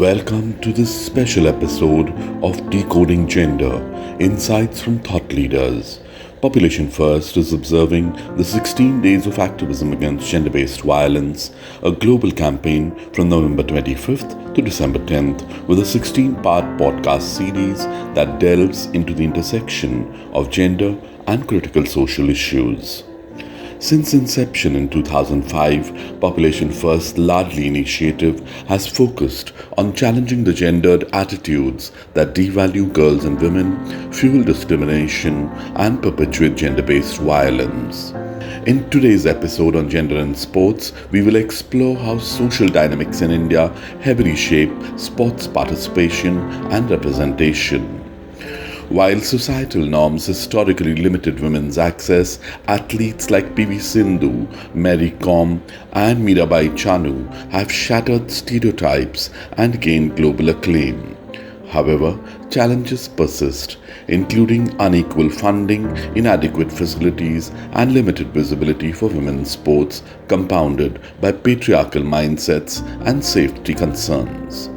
Welcome to this special episode of Decoding Gender Insights from Thought Leaders. Population First is observing the 16 Days of Activism Against Gender-Based Violence, a global campaign from November 25th to December 10th, with a 16-part podcast series that delves into the intersection of gender and critical social issues. Since inception in 2005, Population First Largely initiative has focused on challenging the gendered attitudes that devalue girls and women, fuel discrimination, and perpetuate gender-based violence. In today's episode on gender and sports, we will explore how social dynamics in India heavily shape sports participation and representation. While societal norms historically limited women's access, athletes like PV Sindhu, Mary Kom, and Mirabai Chanu have shattered stereotypes and gained global acclaim. However, challenges persist, including unequal funding, inadequate facilities, and limited visibility for women's sports, compounded by patriarchal mindsets and safety concerns.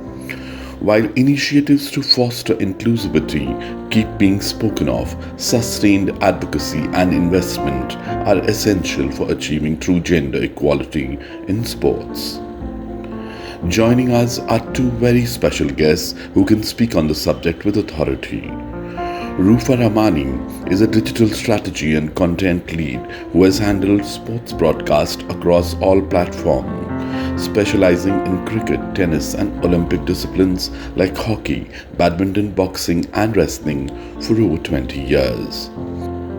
While initiatives to foster inclusivity keep being spoken of, sustained advocacy and investment are essential for achieving true gender equality in sports. Joining us are two very special guests who can speak on the subject with authority. Rufa Ramani is a digital strategy and content lead who has handled sports broadcast across all platforms, specializing in cricket, tennis, and Olympic disciplines like hockey, badminton, boxing, and wrestling for over 20 years.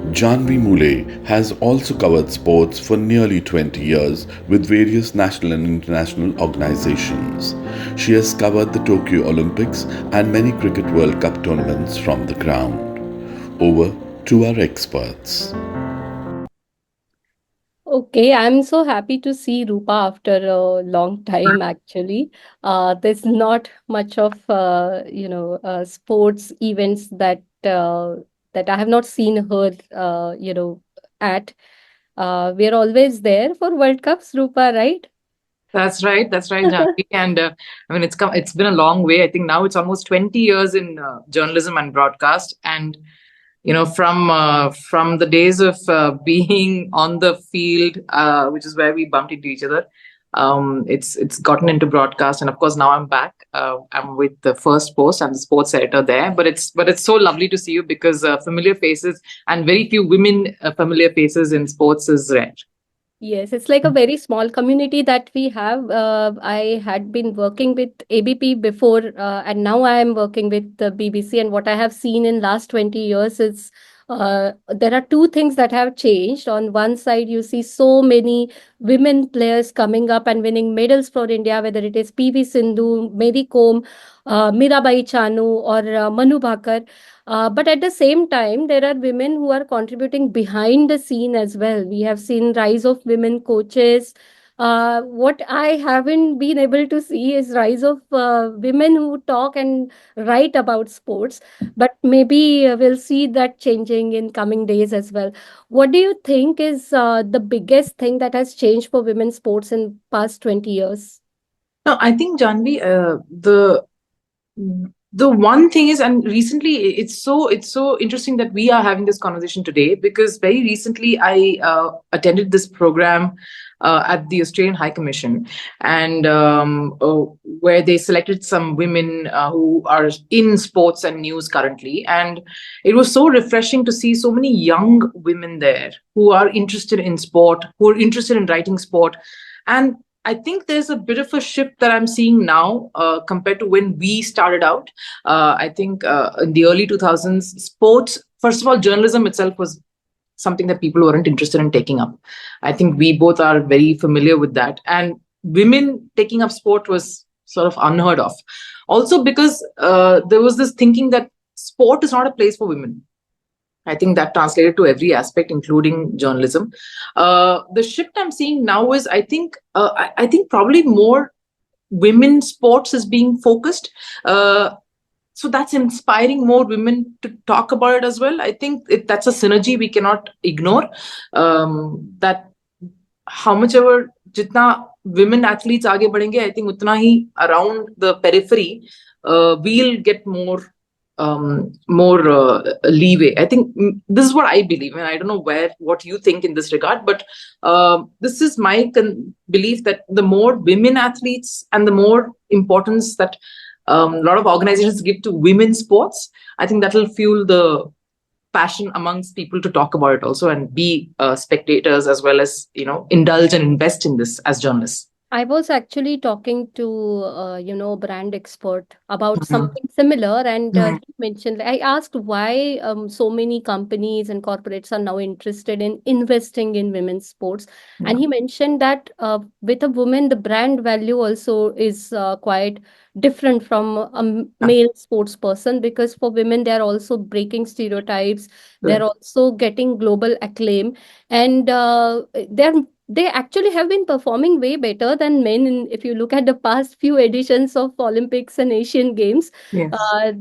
Janvi Mule has also covered sports for nearly 20 years with various national and international organizations. She has covered the Tokyo Olympics and many Cricket World Cup tournaments from the ground. Over to our experts. Okay, I'm so happy to see Rupa after a long time actually. There's not much of sports events that I have not seen her at. We're always there for World Cups, Rupa, right? That's right, Janvi. And I mean, it's been a long way. I think now it's almost 20 years in journalism and broadcast. And from the days of being on the field, which is where we bumped into each other. It's gotten into broadcast, and of course now I'm back. I'm with the First Post. I'm the sports editor there. But it's so lovely to see you because familiar faces and very few women familiar faces in sports is rare. Yes, it's like a very small community that we have. I had been working with ABP before, and now I am working with the BBC. And what I have seen in last 20 years is there are two things that have changed. On one side, you see so many women players coming up and winning medals for India, whether it is PV Sindhu, Mary Kom, Mirabai Chanu, or Manu Bhakar. But at the same time, there are women who are contributing behind the scene as well. We have seen rise of women coaches. What I haven't been able to see is rise of women who talk and write about sports. But maybe we'll see that changing in coming days as well. What do you think is the biggest thing that has changed for women's sports in past 20 years? No, I think Janvi, the one thing is, and recently it's so interesting that we are having this conversation today because very recently I attended this program at the Australian High Commission, and where they selected some women who are in sports and news currently, and it was so refreshing to see so many young women there who are interested in sport, who are interested in writing sport, and I think there's a bit of a shift that I'm seeing now compared to when we started out. I think in the early 2000s, sports, first of all, journalism itself was something that people weren't interested in taking up. I think we both are very familiar with that. And women taking up sport was sort of unheard of. Also because there was this thinking that sport is not a place for women. I think that translated to every aspect, including journalism. The shift I'm seeing now is, I think probably more women sports is being focused. So that's inspiring more women to talk about it as well. I think that's a synergy we cannot ignore. That how much ever जितना women athletes आगे बढ़ेंगे, I think उतना ही around the periphery we'll get more leeway. I think this is what I believe, and I don't know what you think in this regard, but this is my belief that the more women athletes and the more importance that a lot of organizations give to women's sports, I think that will fuel the passion amongst people to talk about it also and be spectators as well as indulge and invest in this as journalists. I was actually talking to, brand expert about Mhm. something similar, and Mhm. he mentioned, I asked why so many companies and corporates are now interested in investing in women's sports. And Yeah. he mentioned that with a woman, the brand value also is quite different from a male sports person, because for women, they're also breaking stereotypes, they're Correct. also getting global acclaim, and they actually have been performing way better than men. If you look at the past few editions of Olympics and Asian Games, Yes.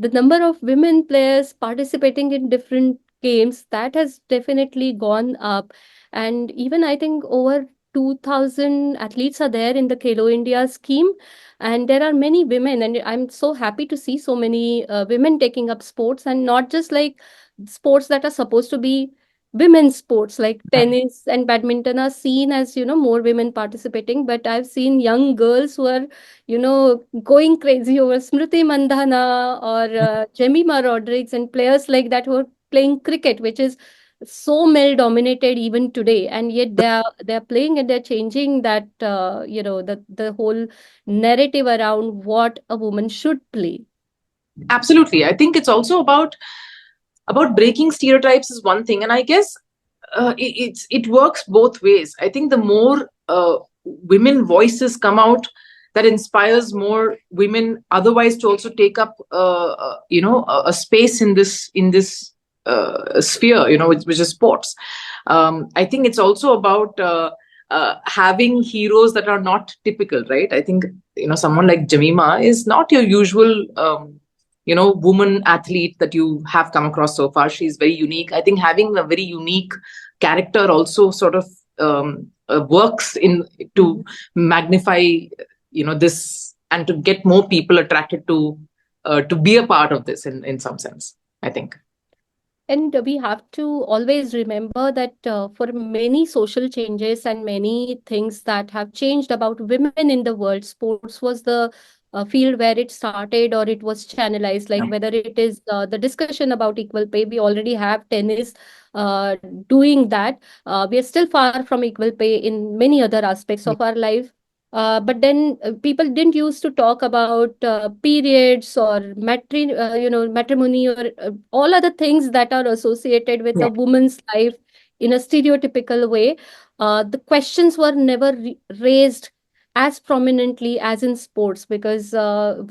the number of women players participating in different games, that has definitely gone up. And even I think over 2000 athletes are there in the Khelo India scheme, and there are many women, and I'm so happy to see so many women taking up sports, and not just like sports that are supposed to be women's sports like tennis and badminton are seen as more women participating, but I've seen young girls who are going crazy over Smriti Mandhana or Jemima Rodriguez and players like that who are playing cricket, which is so male dominated even today, and yet they're playing and they're changing that the whole narrative around what a woman should play. Absolutely. I think it's also about breaking stereotypes is one thing, and I guess it works both ways. I think the more women voices come out, that inspires more women otherwise to also take up a space in this sphere, which is sports. I think it's also about having heroes that are not typical, right? I think someone like Jamima is not your usual woman athlete that you have come across so far. She's very unique. I think having a very unique character also sort of works in to magnify this and to get more people attracted to be a part of this in some sense, I think. And we have to always remember that for many social changes and many things that have changed about women in the world, sports was the field where it started or it was channelized. Like whether it is the discussion about equal pay, we already have tennis uh, doing that. We are still far from equal pay in many other aspects of our life. But then people didn't used to talk about periods or matrimony or all other things that are associated with Yeah. a woman's life in a stereotypical way. The questions were never raised as prominently as in sports, because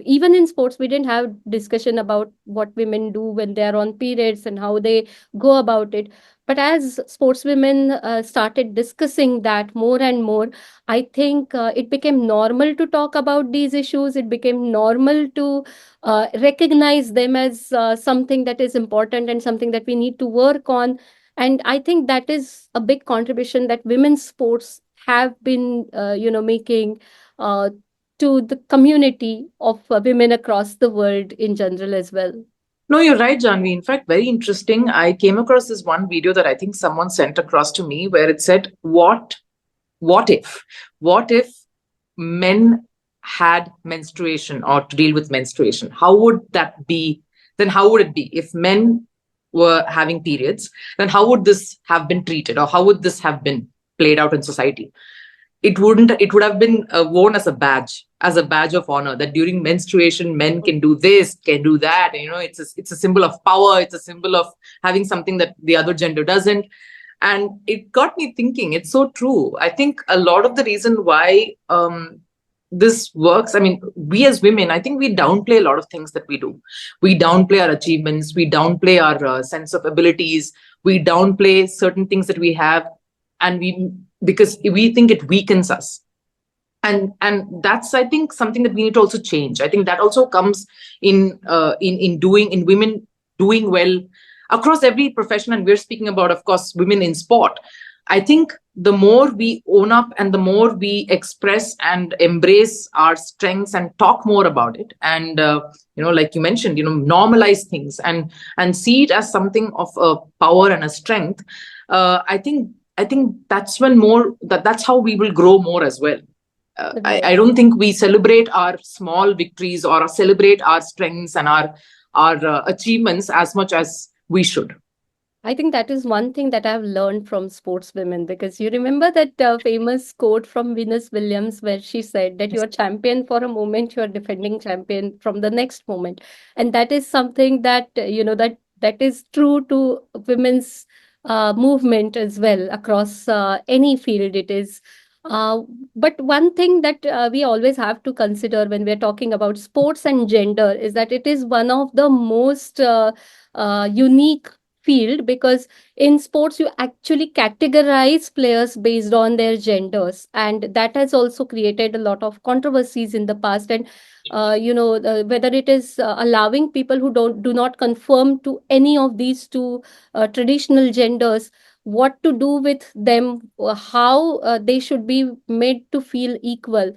even in sports we didn't have discussion about what women do when they are on periods and how they go about it. But as sportswomen started discussing that more and more, I think it became normal to talk about these issues. It became normal to recognize them as something that is important and something that we need to work on. And I think that is a big contribution that women's sports have been, making uh, to the community of women across the world in general as well. No, you're right, Janvi. In fact, very interesting. I came across this one video that I think someone sent across to me where it said, what if? What if men had menstruation or to deal with menstruation? How would that be? Then how would it be? If men were having periods, then how would this have been treated, or how would this have been played out in society? It would have been worn as a badge of honor, that during menstruation men can do this, can do that. It's a symbol of power, it's a symbol of having something that the other gender doesn't. And it got me thinking, it's so true. I think a lot of the reason why this works, I mean, we as women, I think we downplay a lot of things that we do. We downplay our achievements, we downplay our sense of abilities, we downplay certain things that we have, and we because we think it weakens us. And that's, I think, something that we need to also change. I think that also comes in women doing well across every profession, and we're speaking about, of course, women in sport. I think the more we own up and the more we express and embrace our strengths and talk more about it, and like you mentioned, normalize things and see it as something of a power and a strength. I think that's when that's how we will grow more as well. Right. I don't think we celebrate our small victories or celebrate our strengths and our achievements as much as we should. I think that is one thing that I've learned from sportswomen, because you remember that famous quote from Venus Williams where she said that you're champion for a moment, you're defending champion from the next moment. And that is something that, that is true to women's movement as well across any field it is. Uh, but one thing that we always have to consider when we're talking about sports and gender is that it is one of the most unique field, because in sports you actually categorize players based on their genders, and that has also created a lot of controversies in the past. And whether it is allowing people who do not conform to any of these two traditional genders, what to do with them, how they should be made to feel equal.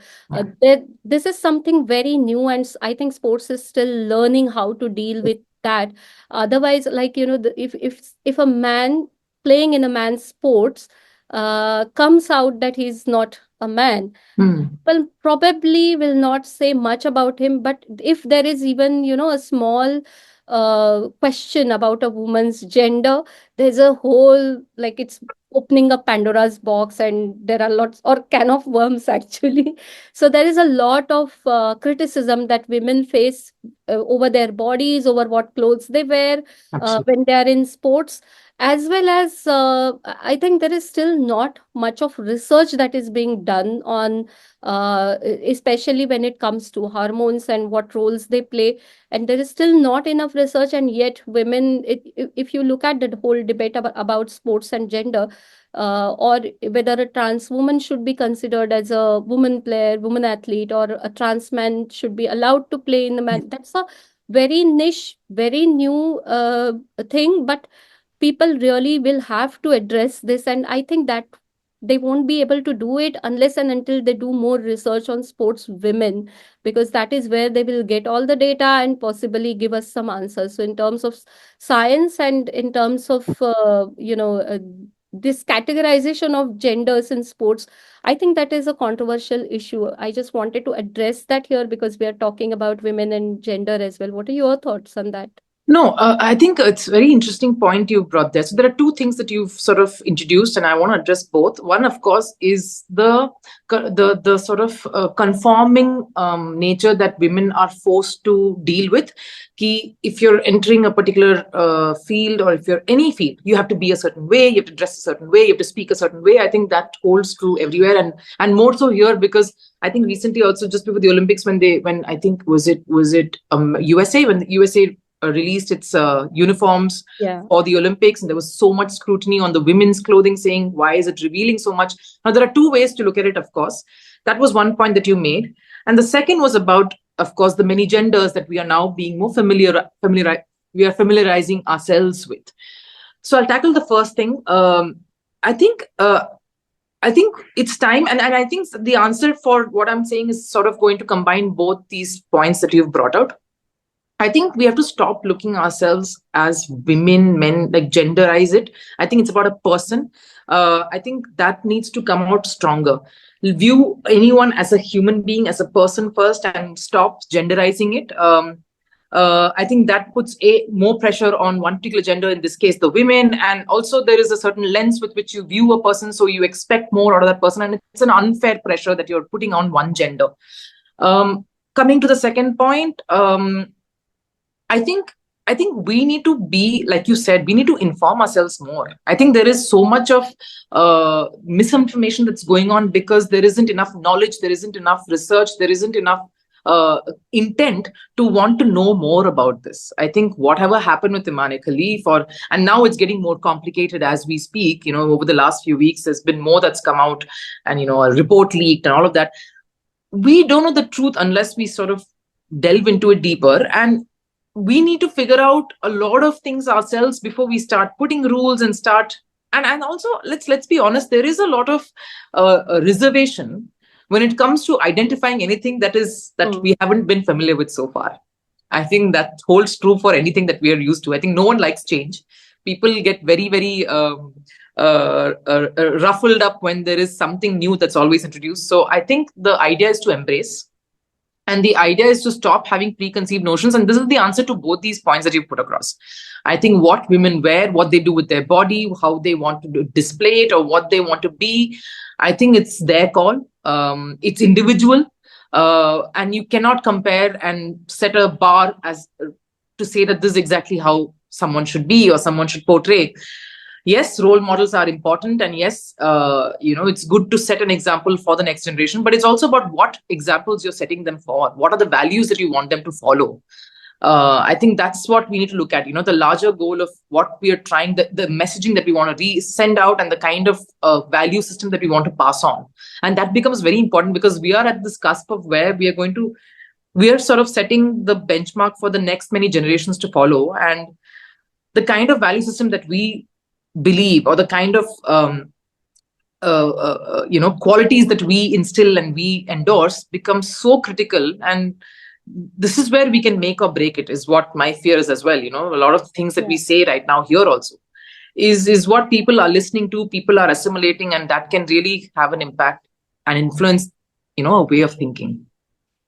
This is something very new, and I think sports is still learning how to deal with that. Otherwise, like, if a man playing in a man's sports comes out that he's not a man, Hmm. well, probably will not say much about him. But if there is even, a small question about a woman's gender, there's a whole, like, it's opening a Pandora's box, and there are lots, or can of worms actually. So there is a lot of criticism that women face over their bodies, over what clothes they wear Absolutely. when they are in sports, as well as I think there is still not much of research that is being done on, especially when it comes to hormones and what roles they play. And there is still not enough research, and yet women, if you look at the whole debate about sports and gender, or whether a trans woman should be considered as a woman player, woman athlete, or a trans man should be allowed to play in the man, that's a very niche, very new thing. But people really will have to address this, and I think that they won't be able to do it unless and until they do more research on sports women, because that is where they will get all the data and possibly give us some answers. So in terms of science, and in terms of this categorization of genders in sports, I think that is a controversial issue. I just wanted to address that here because we are talking about women and gender as well. What are your thoughts on that? No, I think it's a very interesting point you brought there. So there are two things that you've sort of introduced, and I want to address both. One, of course, is the sort of conforming nature that women are forced to deal with. Ki if you're entering a particular field, or if you're any field, you have to be a certain way, you have to dress a certain way, you have to speak a certain way. I think that holds true everywhere, and more so here, because I think recently also, just before the Olympics, when I think was it USA, when the USA released its uniforms Yeah. for the Olympics, and there was so much scrutiny on the women's clothing, saying, why is it revealing so much? Now, there are two ways to look at it, of course. That was one point that you made. And the second was about, of course, the many genders that we are now being more we are familiarizing ourselves with. So I'll tackle the first thing. I think it's time, and I think the answer for what I'm saying is sort of going to combine both these points that you've brought out. I think we have to stop looking ourselves as women, men, like genderize it. I think it's about a person. I think that needs to come out stronger. View anyone as a human being, as a person first, and stop genderizing it. I think that puts more pressure on one particular gender, in this case, the women. And also there is a certain lens with which you view a person, so you expect more out of that person. And it's an unfair pressure that you're putting on one gender. Coming to the second point, I think we need to be, like you said, we need to inform ourselves more. I think there is so much of misinformation that's going on because there isn't enough knowledge, there isn't enough research, there isn't enough intent to want to know more about this. I think whatever happened with Imane Khalif, and now it's getting more complicated as we speak. Over the last few weeks, there's been more that's come out, and a report leaked and all of that. We don't know the truth unless we sort of delve into it deeper, and we need to figure out a lot of things ourselves before we start putting rules and start And also, let's be honest, there is a lot of reservation when it comes to identifying anything that we haven't been familiar with so far. I think that holds true for anything that we are used to. I think no one likes change. People get very, very ruffled up when there is something new that's always introduced. So I think the idea is to embrace. And the idea is to stop having preconceived notions. And this is the answer to both these points that you've put across. I think what women wear, what they do with their body, how they want to display it, or what they want to be, I think it's their call. It's individual. And you cannot compare and set a bar as to say that this is exactly how someone should be or someone should portray. Yes, role models are important, and yes, it's good to set an example for the next generation, but it's also about what examples you're setting them for. What are the values that you want them to follow? I think that's what we need to look at, the larger goal of what we are trying, the messaging that we want to send out, and the kind of value system that we want to pass on. And that becomes very important because we are at this cusp of where we are sort of setting the benchmark for the next many generations to follow. And the kind of value system that we believe, or the kind of qualities that we instill and we endorse, becomes so critical. And this is where we can make or break it, is what my fear is as well. A lot of things that we say right now here also is what people are listening to, people are assimilating, and that can really have an impact and influence a way of thinking.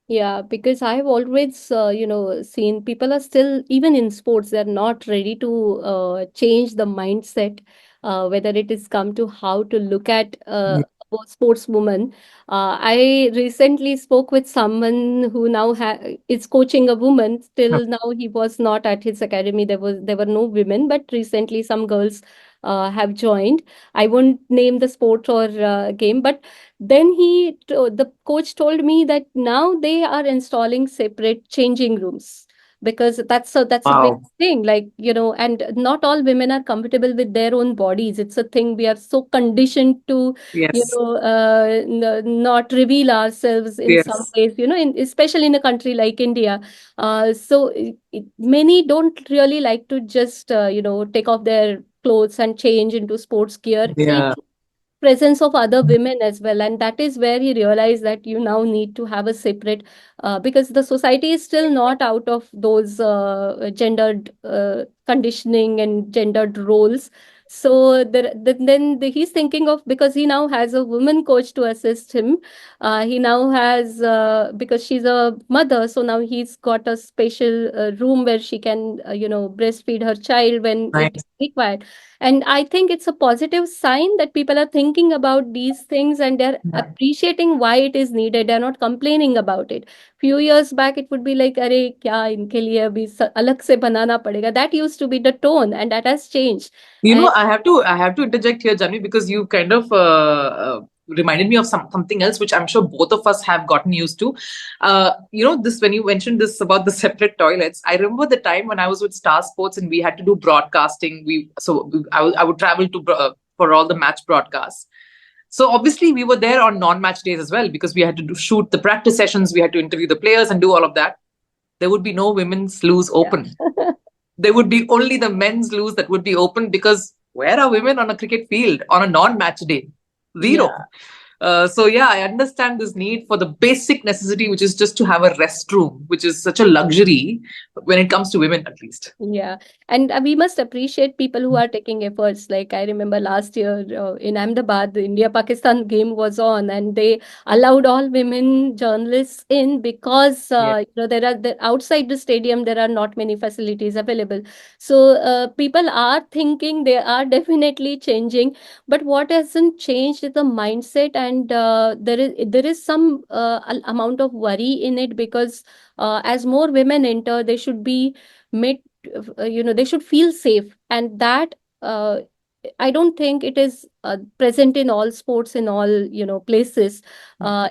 Yeah, because I've always, seen people are still, even in sports, they're not ready to change the mindset, whether it is come to how to look at a sportswoman. I recently spoke with someone who now is coaching a woman. Till now, he was not at his academy. There were no women, but recently some girls have joined. I won't name the sport or game, but then the coach told me that now they are installing separate changing rooms, because that's a big Wow. thing, like, and not all women are comfortable with their own bodies. It's a thing we are so conditioned to, Yes. not reveal ourselves in some Yes. ways, especially in a country like India. So many don't really like to just, take off their clothes and change into sports gear in Yeah. presence of other women as well. And that is where he realized that you now need to have a separate, because the society is still not out of those gendered conditioning and gendered roles. So he's thinking of, because he now has a woman coach to assist him. He now has, because she's a mother, so now he's got a special room where she can, breastfeed her child when it is Nice. required. And I think it's a positive sign that people are thinking about these things and they're Yeah. appreciating why it is needed. They're not complaining about it. Few years back, it would be like, "Arey, kya inke liye abhi alag se banana padega." That used to be the tone, and that has changed. And I have to interject here, Janvi, because you kind of reminded me of something else, which I'm sure both of us have gotten used to. This, when you mentioned this about the separate toilets, I remember the time when I was with Star Sports and we had to do broadcasting. I would travel to for all the match broadcasts. So obviously we were there on non-match days as well, because we had to shoot the practice sessions, we had to interview the players and do all of that. There would be no women's loos open. There would be only the men's loos that would be open, because where are women on a cricket field on a non-match day? Zero. yeah. So yeah, I understand this need for the basic necessity, which is just to have a restroom, which is such a luxury when it comes to women, at least. Yeah, and we must appreciate people who are taking efforts. Like, I remember last year in Ahmedabad, the India-Pakistan game was on, and they allowed all women journalists in because Yeah. outside the stadium there are not many facilities available. So people are thinking, they are definitely changing. But what hasn't changed is the mindset, and there is some amount of worry in it, because as more women enter, they should be made, they should feel safe. And that, I don't think it is present in all sports, in all, places.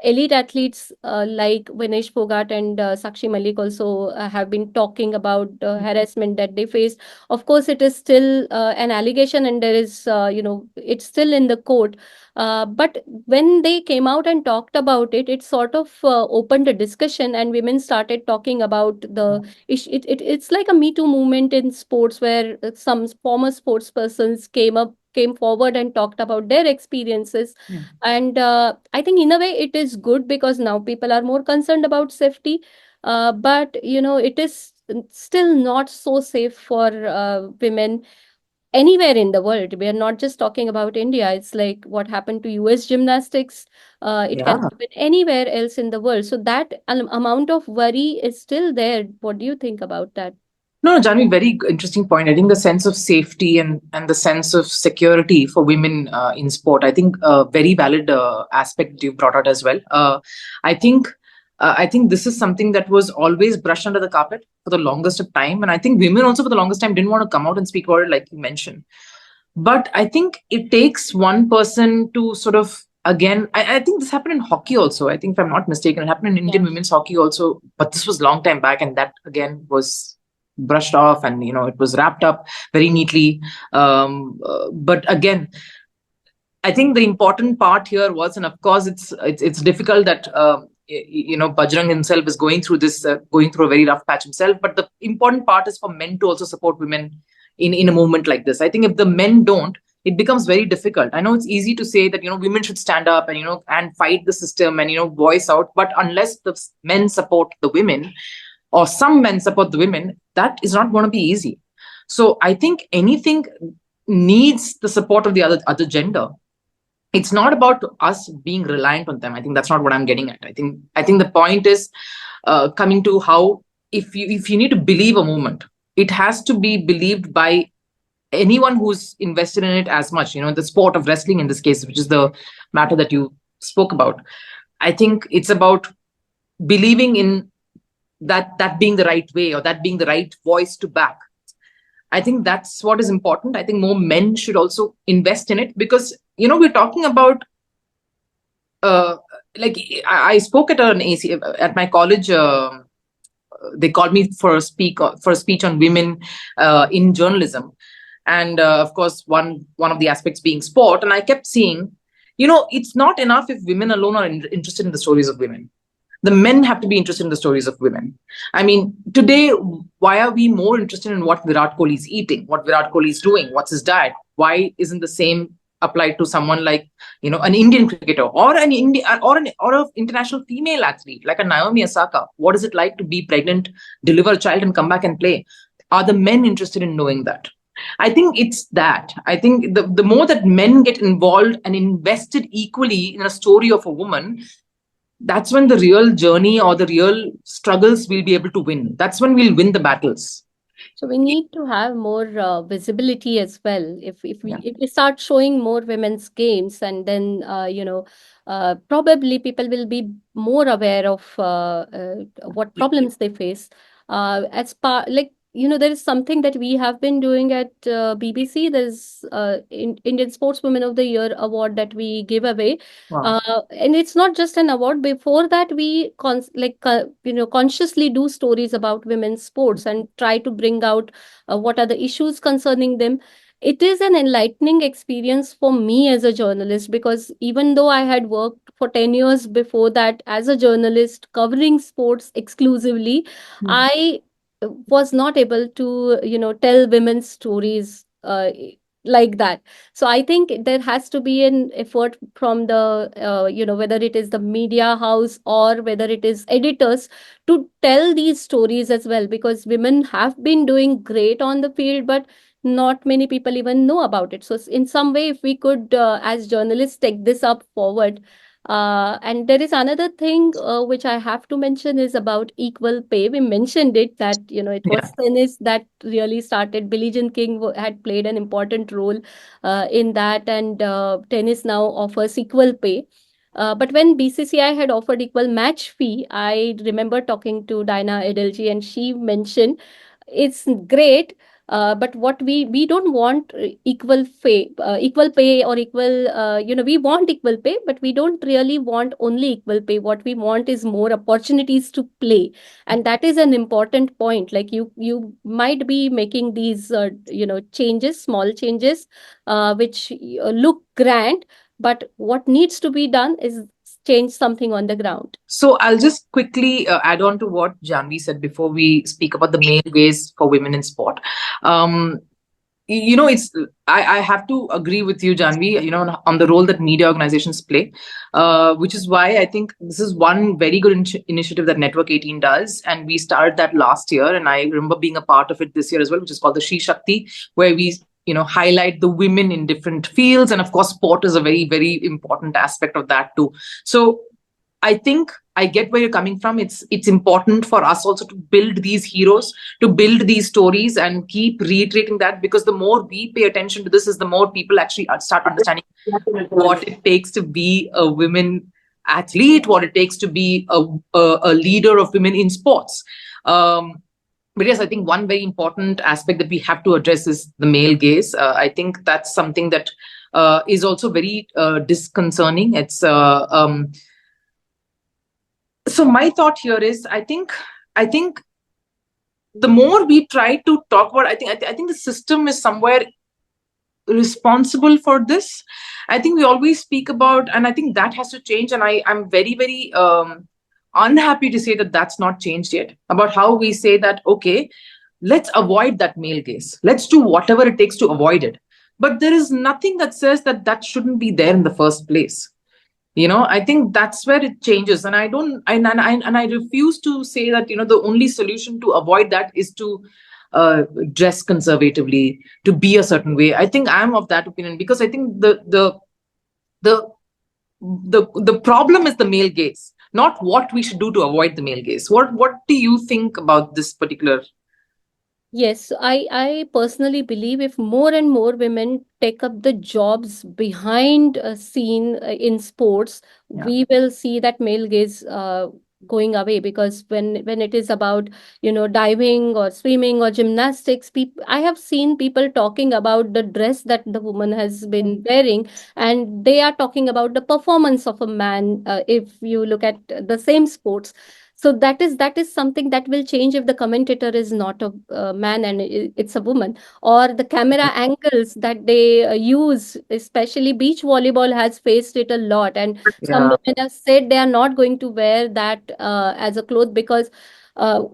Elite athletes like Vinesh Phogat and Sakshi Malik also have been talking about harassment that they face. Of course, it is still an allegation, and there is, it's still in the court. But when they came out and talked about it, it sort of opened a discussion, and women started talking about the it's like a Me Too movement in sports, where some former sports persons came up came forward and talked about their experiences. Yeah. And I think in a way it is good because now people are more concerned about safety. But it is still not so safe for women anywhere in the world. We are not just talking about India. It's like what happened to US gymnastics. It can Yeah. happen anywhere else in the world. So that amount of worry is still there. What do you think about that? No, Janvi, very interesting point. I think the sense of safety and the sense of security for women in sport, I think very valid aspect you brought out as well. I think I think this is something that was always brushed under the carpet for the longest of time, and I think women also for the longest time didn't want to come out and speak about it, like you mentioned. But I think it takes one person to sort of again. I think this happened in hockey also. I think if I'm not mistaken, it happened in Indian Yeah. women's hockey also. But this was a long time back, and that again was brushed off, and it was wrapped up very neatly. But again, I think the important part here was, and of course, it's difficult that Bajrang himself is going through this, going through a very rough patch himself. But the important part is for men to also support women in a movement like this. I think if the men don't, it becomes very difficult. I know it's easy to say that women should stand up and and fight the system and voice out, but unless the men support the women, or some men support the women, that is not going to be easy. So I think anything needs the support of the other gender. It's not about us being reliant on them. I think that's not what I'm getting at. I think the point is coming to how, if you need to believe a movement, it has to be believed by anyone who's invested in it as much. The sport of wrestling in this case, which is the matter that you spoke about. I think it's about believing in that being the right way, or that being the right voice to back. I think that's what is important. I think more men should also invest in it, because we're talking about like I spoke at an AC at my college. They called me for a speech on women in journalism, and of course one of the aspects being sport. And I kept seeing, it's not enough if women alone are interested in the stories of women. The men have to be interested in the stories of women. I mean, today, why are we more interested in what Virat Kohli is eating, what Virat Kohli is doing, what's his diet? Why isn't the same applied to someone like, an Indian cricketer, or an international female athlete like a Naomi Osaka? What is it like to be pregnant, deliver a child, and come back and play? Are the men interested in knowing that? I think it's that. I think the more that men get involved and invested equally in a story of a woman, that's when the real journey or the real struggles we'll be able to win. That's when we'll win the battles. So we need to have more visibility as well. If we Yeah. if we start showing more women's games, and then probably people will be more aware of what problems they face. As part like there is something that we have been doing at BBC. There's Indian Sportswoman of the Year award that we give away, Wow. and it's not just an award. Before that, we consciously do stories about women's sports and try to bring out what are the issues concerning them. It is an enlightening experience for me as a journalist, because even though I had worked for 10 years before that as a journalist covering sports exclusively, Hmm. I was not able to tell women's stories like that. So I think there has to be an effort from the whether it is the media house or whether it is editors, to tell these stories as well, because women have been doing great on the field, but not many people even know about it. So in some way, if we could as journalists take this up forward. And there is another thing which I have to mention is about equal pay. We mentioned it, that it Yeah. was tennis that really started. Billie Jean King had played an important role in that, and tennis now offers equal pay. But when BCCI had offered equal match fee, I remember talking to Dinah Edelji, and she mentioned it's great, but what we don't want equal pay or equal, we want equal pay, but we don't really want only equal pay. What we want is more opportunities to play, and that is an important point. Like you might be making these changes, small changes, which look grand, but what needs to be done is change something on the ground. So I'll just quickly add on to what Janvi said before we speak about the main ways for women in sport. Um, it's I have to agree with you, Janvi, on the role that media organizations play, which is why I think this is one very good initiative that Network 18 does, and we started that last year, and I remember being a part of it this year as well, which is called the Shri Shakti, where we highlight the women in different fields, and of course sport is a very, very important aspect of that too. So I think I get where you're coming from. It's important for us also to build these heroes, to build these stories, and keep reiterating that, because the more we pay attention to this, is the more people actually start understanding what it takes to be a women athlete, what it takes to be a leader of women in sports. But yes, I think one very important aspect that we have to address is the male gaze. I think that's something that is also very disconcerting. So my thought here is, I think the more we try to talk about, I think the system is somewhere responsible for this. I think we always speak about, and I think that has to change. And I'm very, very unhappy to say that that's not changed yet, about how we say that, okay, let's avoid that male gaze. Let's do whatever it takes to avoid it. But there is nothing that says that that shouldn't be there in the first place. I think that's where it changes. And I don't, and I refuse to say that, the only solution to avoid that is to dress conservatively, to be a certain way. I think I'm of that opinion, because I think the problem is the male gaze, not what we should do to avoid the male gaze. What do you think about this particular? Yes, I personally believe if more and more women take up the jobs behind a scene in sports, Yeah. we will see that male gaze going away. Because when it is about, diving or swimming or gymnastics, people, I have seen people talking about the dress that the woman has been wearing, and they are talking about the performance of a man. If you look at the same sports, so that is something that will change if the commentator is not a man and it's a woman, or the camera angles that they use. Especially beach volleyball has faced it a lot, and some Yeah. women have said they are not going to wear that as a cloth, because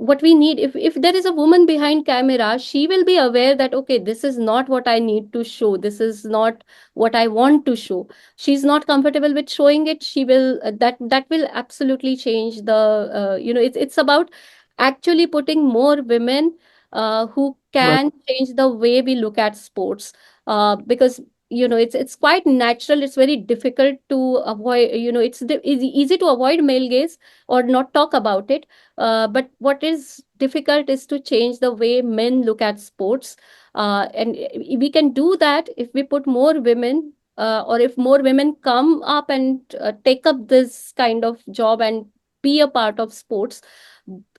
what we need, if there is a woman behind camera, she will be aware that, okay, this is not what I need to show, this is not what I want to show. She's not comfortable with showing it, she will that will absolutely change the it's about actually putting more women who Right. can change the way we look at sports. Because it's quite natural, it's very difficult to avoid, it's easy to avoid male gaze or not talk about it. But what is difficult is to change the way men look at sports. And we can do that if we put more women, or if more women come up and take up this kind of job and be a part of sports.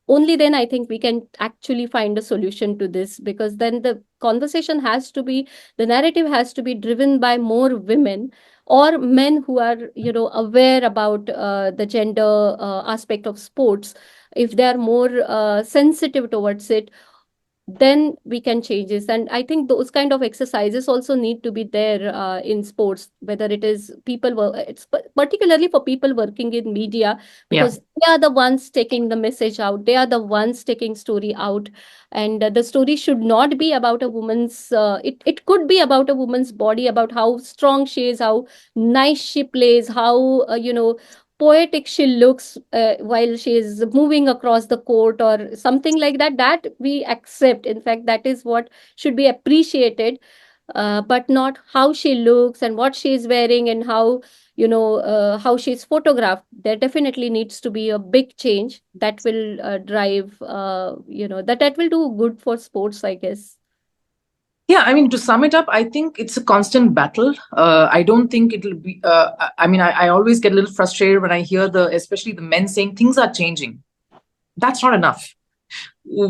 Only then I think we can actually find a solution to this, because then the conversation has to be, the narrative has to be driven by more women or men who are aware about the gender aspect of sports. If they are more sensitive towards it, then we can change this. And I think those kind of exercises also need to be there in sports, whether it is it's particularly for people working in media, Yeah. because they are the ones taking the message out, they are the ones taking story out. And the story should not be about a woman's it could be about a woman's body, about how strong she is, how nice she plays, how poetic she looks while she is moving across the court, or something like that, that we accept. In fact, that is what should be appreciated. But not how she looks and what she is wearing and how she's photographed. There definitely needs to be a big change that will drive that will do good for sports, I guess. Yeah, I mean, to sum it up, I think it's a constant battle. I don't think it'll be. I mean, I always get a little frustrated when I hear especially the men saying things are changing. That's not enough.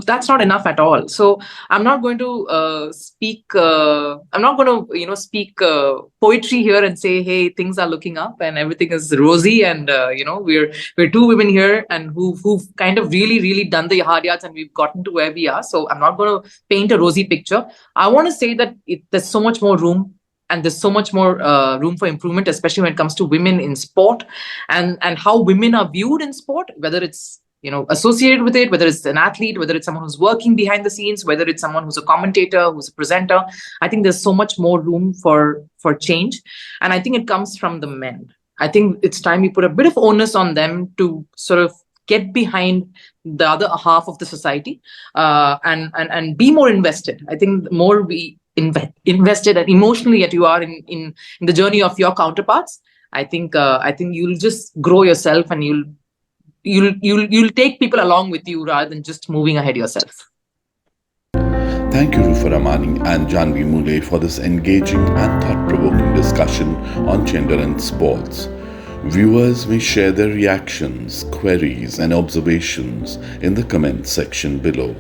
That's not enough at all. So I'm not going to speak. I'm not going to speak poetry here and say, hey, things are looking up and everything is rosy, and we're two women here and who've kind of really, really done the hard yards and we've gotten to where we are. So I'm not going to paint a rosy picture. I want to say that there's so much more room, and there's so much more room for improvement, especially when it comes to women in sport, and how women are viewed in sport, whether it's associated with it, whether it's an athlete, whether it's someone who's working behind the scenes, whether it's someone who's a commentator, who's a presenter. I think there's so much more room for change. And I think it comes from the men. I think it's time we put a bit of onus on them to sort of get behind the other half of the society, and be more invested. I think the more we invested and emotionally that you are in the journey of your counterparts, I think you'll just grow yourself, and you'll take people along with you rather than just moving ahead yourself. Thank you, Rufa Ramani and Janvi Mule, for this engaging and thought-provoking discussion on gender in sports. Viewers may share their reactions, queries, and observations in the comments section below.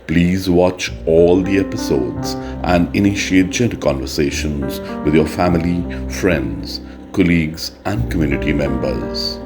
Please watch all the episodes and initiate gender conversations with your family, friends, colleagues, and community members.